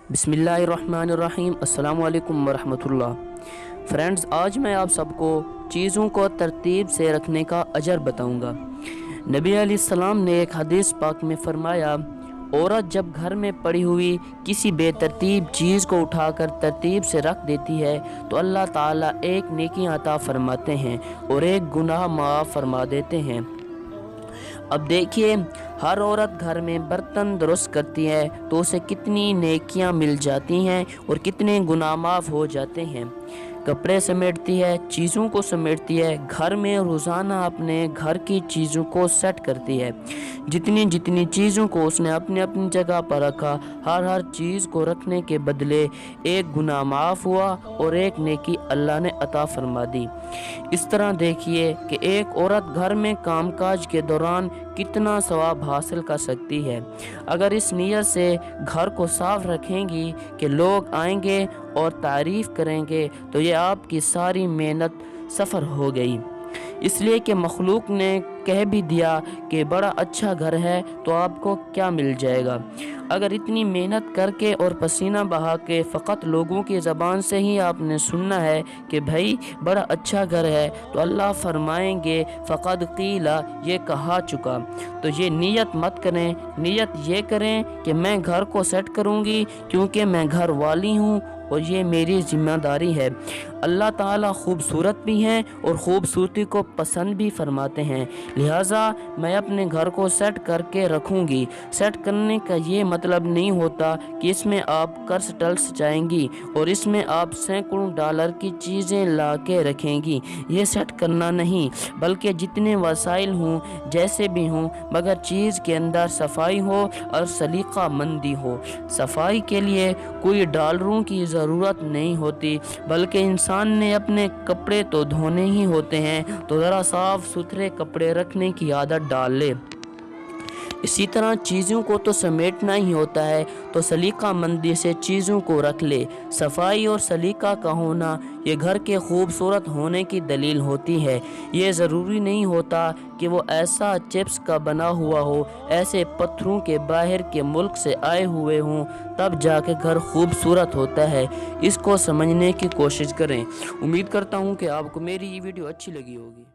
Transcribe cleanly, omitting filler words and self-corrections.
बिस्मिल्लाहिर्रहमानिर्रहीम। अस्सलामु अलैकुम वरहमतुल्लाह। फ्रेंड्स, आज मैं आप सबको चीज़ों को तरतीब से रखने का अजर बताऊंगा। नबी अलैहिस्सलाम ने एक हदीस पाक में फरमाया, औरत जब घर में पड़ी हुई किसी बेतरतीब चीज़ को उठाकर तरतीब से रख देती है तो अल्लाह ताला एक नेकी अता फरमाते हैं और एक गुनाह माफ़ फरमा देते हैं। अब देखिए, हर औरत घर में बर्तन दुरुस्त करती है तो उसे कितनी नेकियां मिल जाती हैं और कितने गुनाह माफ़ हो जाते हैं। कपड़े समेटती है, चीज़ों को समेटती है, घर में रोज़ाना अपने घर की चीज़ों को सेट करती है। जितनी जितनी चीज़ों को उसने अपनी अपनी जगह पर रखा, हर चीज़ को रखने के बदले एक गुनाह माफ़ हुआ और एक नेकी अल्लाह ने अता फरमा दी। इस तरह देखिए कि एक औरत घर में कामकाज के दौरान कितना सवाब हासिल कर सकती है। अगर इस नीयत से घर को साफ रखेंगी कि लोग आएंगे और तारीफ़ करेंगे तो ये आपकी सारी मेहनत सफ़र हो गई। इसलिए कि मखलूक ने कह भी दिया कि बड़ा अच्छा घर है तो आपको क्या मिल जाएगा। अगर इतनी मेहनत करके और पसीना बहा के फ़कत लोगों की ज़बान से ही आपने सुनना है कि भाई बड़ा अच्छा घर है, तो अल्लाह फरमाएंगे फ़क़द क़ीला, ये कहा चुका। तो ये नीयत मत करें, नीयत ये करें कि मैं घर को सेट करूँगी क्योंकि मैं घर वाली हूँ और ये मेरी ज़िम्मेदारी है। अल्लाह ताला खूबसूरत भी हैं और ख़ूबसूरती को पसंद भी फरमाते हैं, लिहाजा मैं अपने घर को सेट करके रखूँगी। सेट करने का ये मतलब नहीं होता कि इसमें आप कर्ज टल्स जाएंगी और इसमें आप सैकड़ों डॉलर की चीज़ें ला के रखेंगी। ये सेट करना नहीं, बल्कि जितने वसाइल हों, जैसे भी हों, मगर चीज़ के अंदर सफाई हो और सलीका मंदी हो। सफाई के लिए कोई डॉलरों की ज़रूरत नहीं होती, बल्कि इंसान ने अपने कपड़े तो धोने ही होते हैं, तो ज़रा साफ़ सुथरे कपड़े रखने की आदत डाल ले। इसी तरह चीज़ों को तो समेटना ही होता है, तो सलीका मंदी से चीज़ों को रख ले। सफाई और सलीका का होना ये घर के खूबसूरत होने की दलील होती है। ये ज़रूरी नहीं होता कि वो ऐसा चिप्स का बना हुआ हो, ऐसे पत्थरों के बाहर के मुल्क से आए हुए हों, तब जाके घर खूबसूरत होता है। इसको समझने की कोशिश करें। उम्मीद करता हूँ कि आपको मेरी ये वीडियो अच्छी लगी होगी।